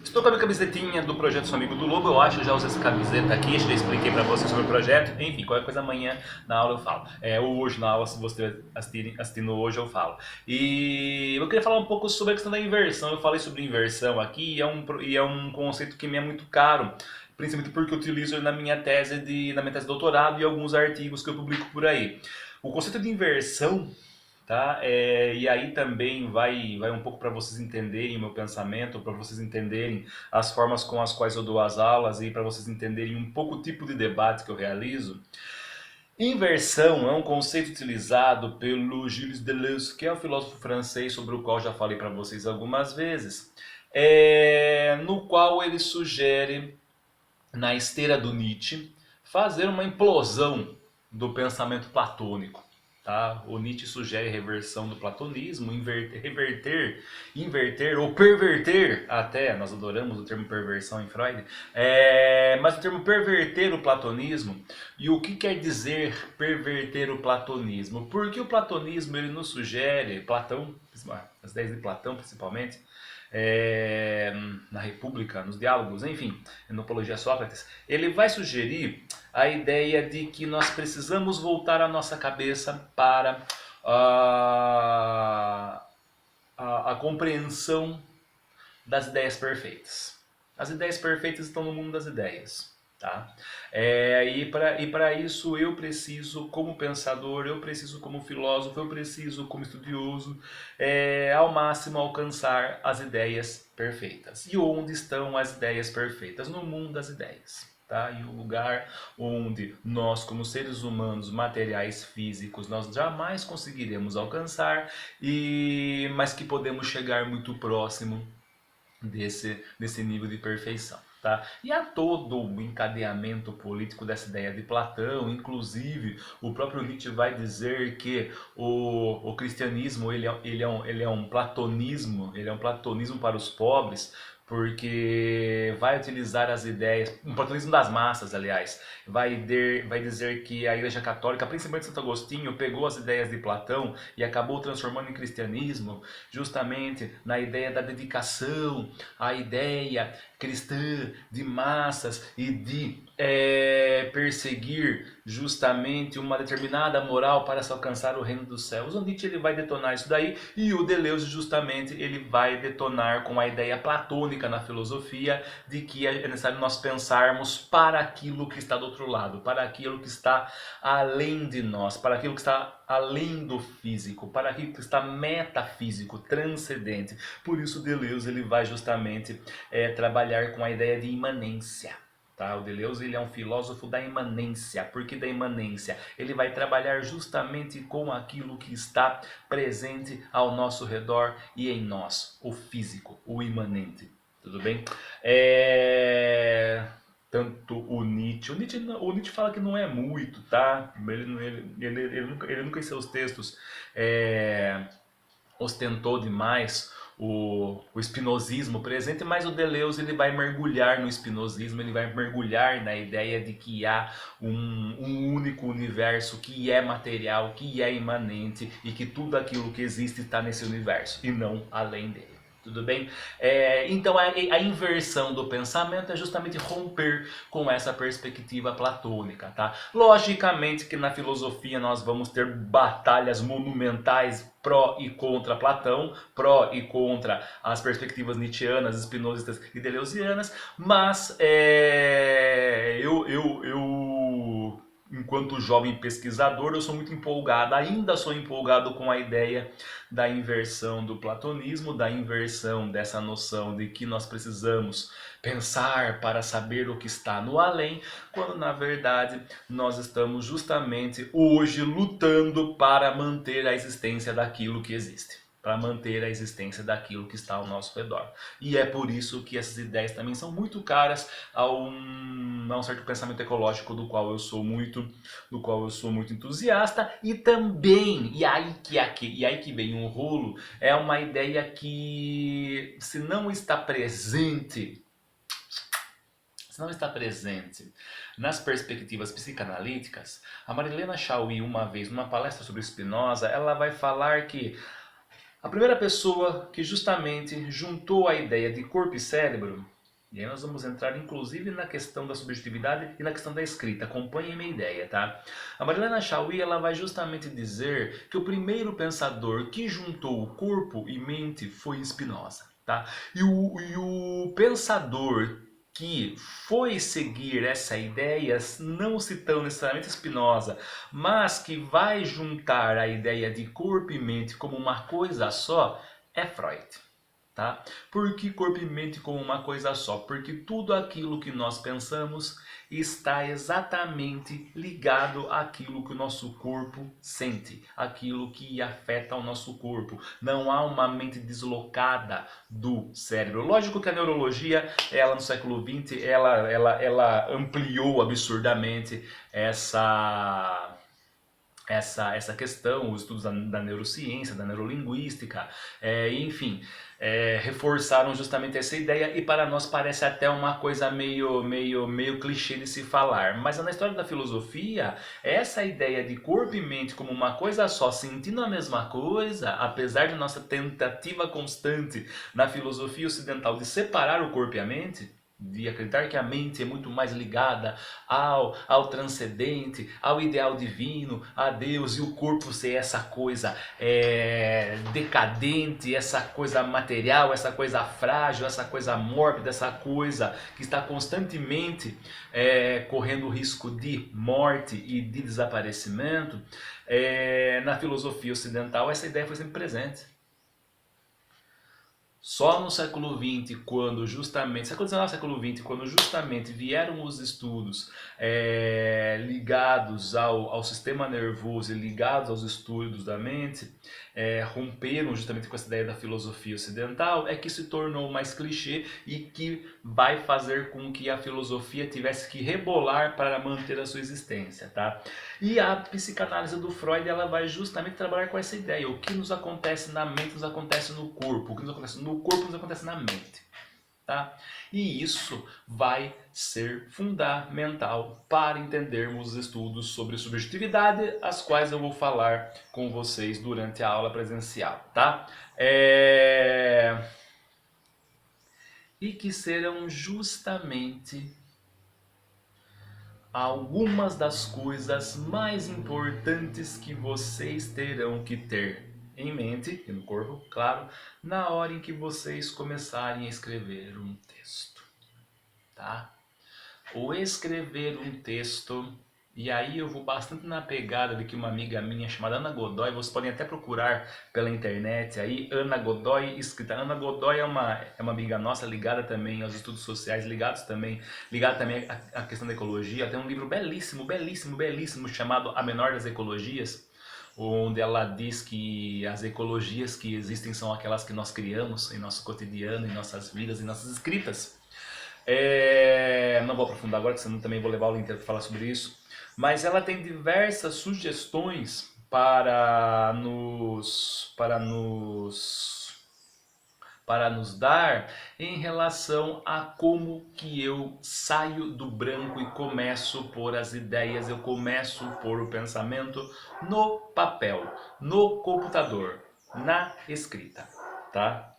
Estou com a minha camisetinha do Projeto Sou Amigo do Lobo, eu acho, eu já usei essa camiseta aqui, já expliquei pra vocês sobre o projeto, enfim, qualquer coisa amanhã na aula eu falo. Ou hoje na aula, se você estiver assistindo hoje, eu falo. E eu queria falar um pouco sobre a questão da inversão, eu falei sobre inversão aqui, e é um conceito que me é muito caro, principalmente porque eu utilizo na minha na minha tese de doutorado e alguns artigos que eu publico por aí. O conceito de inversão, tá? E aí também vai um pouco para vocês entenderem o meu pensamento, para vocês entenderem as formas com as quais eu dou as aulas e para vocês entenderem um pouco o tipo de debate que eu realizo. Inversão é um conceito utilizado pelo Gilles Deleuze, que é um filósofo francês sobre o qual já falei para vocês algumas vezes, no qual ele sugere, na esteira do Nietzsche, fazer uma implosão do pensamento platônico. Tá? O Nietzsche sugere reversão do platonismo, inverter ou perverter, até, nós adoramos o termo perversão em Freud, mas o termo perverter o platonismo, e o que quer dizer perverter o platonismo? Porque o platonismo ele nos sugere, Platão, as ideias de Platão principalmente, na República, nos diálogos, enfim, na Apologia a Sócrates, ele vai sugerir a ideia de que nós precisamos voltar a nossa cabeça para a compreensão das ideias perfeitas. As ideias perfeitas estão no mundo das ideias. Tá? E para isso eu preciso, como pensador, eu preciso como filósofo, eu preciso como estudioso, ao máximo alcançar as ideias perfeitas. E onde estão as ideias perfeitas? No mundo das ideias. Tá? E o lugar onde nós, como seres humanos, materiais físicos, nós jamais conseguiremos alcançar, mas que podemos chegar muito próximo desse nível de perfeição. Tá? E há todo o encadeamento político dessa ideia de Platão, inclusive o próprio Nietzsche vai dizer que o cristianismo ele é um platonismo, ele é um platonismo para os pobres, porque vai utilizar as ideias, um platonismo das massas, aliás, vai dizer que a Igreja Católica, principalmente Santo Agostinho, pegou as ideias de Platão e acabou transformando em cristianismo, justamente na ideia da dedicação, a ideia cristã de massas e de perseguir justamente uma determinada moral para se alcançar o reino dos céus. O Nietzsche ele vai detonar isso daí e o Deleuze justamente ele vai detonar com a ideia platônica na filosofia de que é necessário nós pensarmos para aquilo que está do outro lado, para aquilo que está além de nós, para aquilo que está além do físico, para aquilo que está metafísico, transcendente. Por isso Deleuze ele vai justamente trabalhar com a ideia de imanência. Tá? O Deleuze ele é um filósofo da imanência. Por que da imanência? Ele vai trabalhar justamente com aquilo que está presente ao nosso redor e em nós, o físico, o imanente. Tudo bem? Tanto o Nietzsche fala que não é muito, tá? Ele nunca em seus textos ostentou demais o espinosismo presente, mas o Deleuze ele vai mergulhar no espinosismo, ele vai mergulhar na ideia de que há um único universo que é material, que é imanente e que tudo aquilo que existe está nesse universo e não além dele. Tudo bem? Então a inversão do pensamento é justamente romper com essa perspectiva platônica. Tá? Logicamente que na filosofia nós vamos ter batalhas monumentais pró e contra Platão, pró e contra as perspectivas nietzschianas, spinozistas e deleuzianas, mas enquanto jovem pesquisador, eu sou muito empolgado, ainda sou empolgado com a ideia da inversão do platonismo, da inversão dessa noção de que nós precisamos pensar para saber o que está no além, quando na verdade nós estamos justamente hoje lutando para manter a existência daquilo que existe, para manter a existência daquilo que está ao nosso redor. E é por isso que essas ideias também são muito caras a um certo pensamento ecológico do qual eu sou muito entusiasta, e também, e aí que vem um rolo, é uma ideia que se não está presente nas perspectivas psicanalíticas, a Marilena Chauí, uma vez, numa palestra sobre Spinoza, ela vai falar que a primeira pessoa que justamente juntou a ideia de corpo e cérebro E aí nós vamos entrar inclusive na questão da subjetividade e na questão da escrita. Acompanhe minha ideia, tá? A Marilena Chauí, ela vai justamente dizer que o primeiro pensador que juntou corpo e mente foi Spinoza, tá? E o pensador que foi seguir essa ideia, não citando necessariamente Spinoza, mas que vai juntar a ideia de corpo e mente como uma coisa só, é Freud. Tá? Por que corpo e mente como uma coisa só? Porque tudo aquilo que nós pensamos está exatamente ligado àquilo que o nosso corpo sente, aquilo que afeta o nosso corpo. Não há uma mente deslocada do cérebro. Lógico que a neurologia, ela no século XX, ela ampliou absurdamente essa questão, os estudos da neurociência, da neurolinguística, enfim, reforçaram justamente essa ideia e para nós parece até uma coisa meio clichê de se falar. Mas na história da filosofia, essa ideia de corpo e mente como uma coisa só, sentindo a mesma coisa, apesar de nossa tentativa constante na filosofia ocidental de separar o corpo e a mente, de acreditar que a mente é muito mais ligada ao transcendente, ao ideal divino, a Deus, e o corpo ser essa coisa decadente, essa coisa material, essa coisa frágil, essa coisa mórbida, essa coisa que está constantemente correndo o risco de morte e de desaparecimento. Na filosofia ocidental essa ideia foi sempre presente. Só no século XX, quando justamente, século XIX, século XX, quando justamente vieram os estudos ligados ao sistema nervoso e ligados aos estudos da mente, romperam justamente com essa ideia da filosofia ocidental, é que se tornou mais clichê e que vai fazer com que a filosofia tivesse que rebolar para manter a sua existência, tá? E a psicanálise do Freud, ela vai justamente trabalhar com essa ideia. O que nos acontece na mente nos acontece no corpo. O que nos acontece no corpo nos acontece na mente. Tá? E isso vai ser fundamental para entendermos os estudos sobre subjetividade, as quais eu vou falar com vocês durante a aula presencial. Tá? E que serão justamente algumas das coisas mais importantes que vocês terão que ter em mente, e no corpo, claro, na hora em que vocês começarem a escrever um texto, tá? Ou escrever um texto, e aí eu vou bastante na pegada de que uma amiga minha chamada Ana Godoy, vocês podem até procurar pela internet aí, Ana Godoy, escrita. Ana Godoy é uma amiga nossa ligada também aos estudos sociais, ligada também à questão da ecologia. Tem um livro belíssimo, belíssimo, belíssimo chamado A Menor das Ecologias, onde ela diz que as ecologias que existem são aquelas que nós criamos em nosso cotidiano, em nossas vidas, em nossas escritas. Não vou aprofundar agora, porque senão também vou levar o link para falar sobre isso. Mas ela tem diversas sugestões para nos dar em relação a como que eu saio do branco e começo a pôr as ideias, eu começo a pôr o pensamento no papel, no computador, na escrita, tá?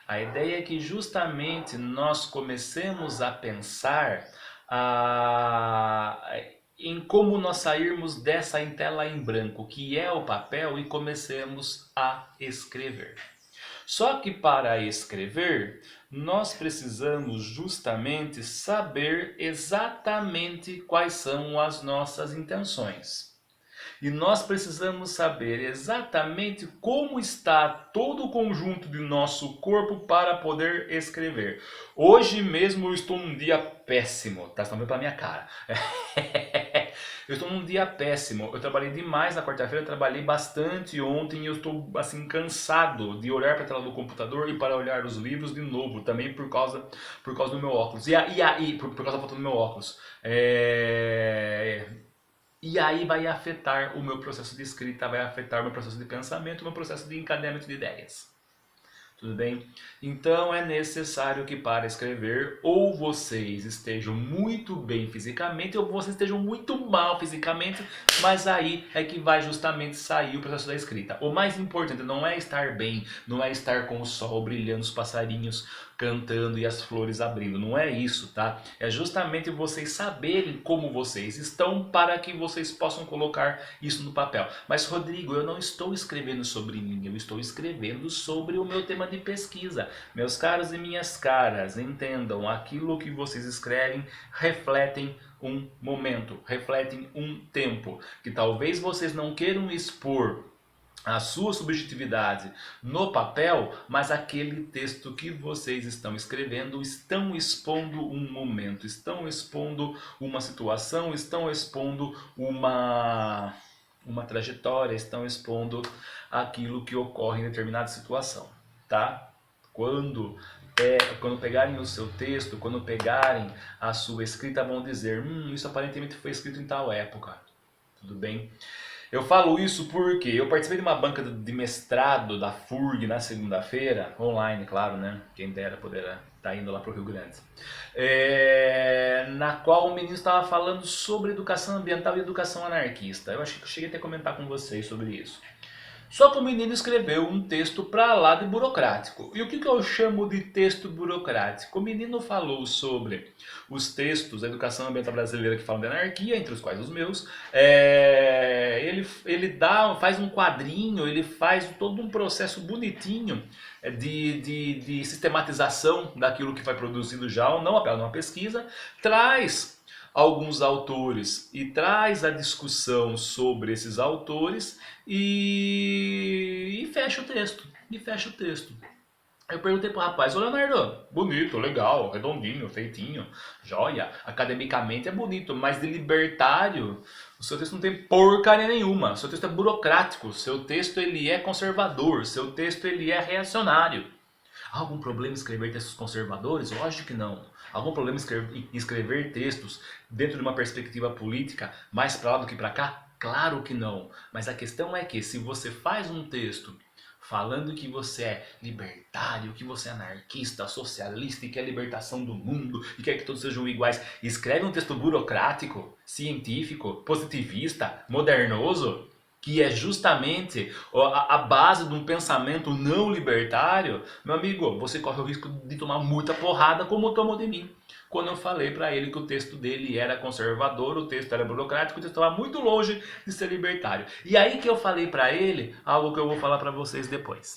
A ideia é que justamente nós comecemos a pensar em como nós sairmos dessa tela em branco, que é o papel, e comecemos a escrever. Só que para escrever, nós precisamos justamente saber exatamente quais são as nossas intenções. E nós precisamos saber exatamente como está todo o conjunto do nosso corpo para poder escrever. Hoje mesmo eu estou num dia péssimo, tá? Estão vendo pela minha cara. Eu estou num dia péssimo. Eu trabalhei demais na quarta-feira, trabalhei bastante ontem e eu estou assim cansado de olhar para a tela do computador e para olhar os livros de novo, também por causa do meu óculos. Por causa da falta do meu óculos. E aí vai afetar o meu processo de escrita, vai afetar o meu processo de pensamento, o meu processo de encadeamento de ideias. Tudo bem? Então é necessário que para escrever ou vocês estejam muito bem fisicamente ou vocês estejam muito mal fisicamente, mas aí é que vai justamente sair o processo da escrita. O mais importante não é estar bem, não é estar com o sol brilhando, os passarinhos cantando e as flores abrindo. Não é isso, tá? É justamente vocês saberem como vocês estão para que vocês possam colocar isso no papel. Mas, Rodrigo, eu não estou escrevendo sobre mim, eu estou escrevendo sobre o meu tema de pesquisa. Meus caros e minhas caras, entendam, aquilo que vocês escrevem refletem um momento, refletem um tempo, que talvez vocês não queiram expor a sua subjetividade no papel, mas aquele texto que vocês estão escrevendo estão expondo um momento, estão expondo uma situação, estão expondo uma trajetória, estão expondo aquilo que ocorre em determinada situação, tá? Quando pegarem o seu texto, quando pegarem a sua escrita, vão dizer, isso aparentemente foi escrito em tal época, tudo bem? Eu falo isso porque eu participei de uma banca de mestrado da FURG na segunda-feira, online, claro, né? Quem dera poder estar indo lá para o Rio Grande. Na qual o menino estava falando sobre educação ambiental e educação anarquista. Eu acho que eu cheguei até a comentar com vocês sobre isso. Só que o menino escreveu um texto pra lá de burocrático. E o que eu chamo de texto burocrático? O menino falou sobre os textos da educação ambiental brasileira que falam de anarquia, entre os quais os meus. Ele faz um quadrinho, ele faz todo um processo bonitinho de sistematização daquilo que foi produzido já, não apenas numa pesquisa, traz alguns autores e traz a discussão sobre esses autores e fecha o texto. E fecha o texto. Eu perguntei pro rapaz, ô Leonardo, bonito, legal, redondinho, feitinho, joia, academicamente é bonito, mas de libertário, o seu texto não tem porcaria nenhuma, o seu texto é burocrático, o seu texto ele é conservador, o seu texto ele é reacionário. Há algum problema em escrever textos conservadores? Lógico que não. Algum problema em escrever textos dentro de uma perspectiva política mais para lá do que para cá? Claro que não. Mas a questão é que se você faz um texto falando que você é libertário, que você é anarquista, socialista e quer a libertação do mundo e quer que todos sejam iguais, escreve um texto burocrático, científico, positivista, modernoso, que é justamente a base de um pensamento não libertário, meu amigo, você corre o risco de tomar muita porrada como tomou de mim. Quando eu falei para ele que o texto dele era conservador, o texto era burocrático, o texto estava muito longe de ser libertário. E aí que eu falei para ele algo que eu vou falar para vocês depois.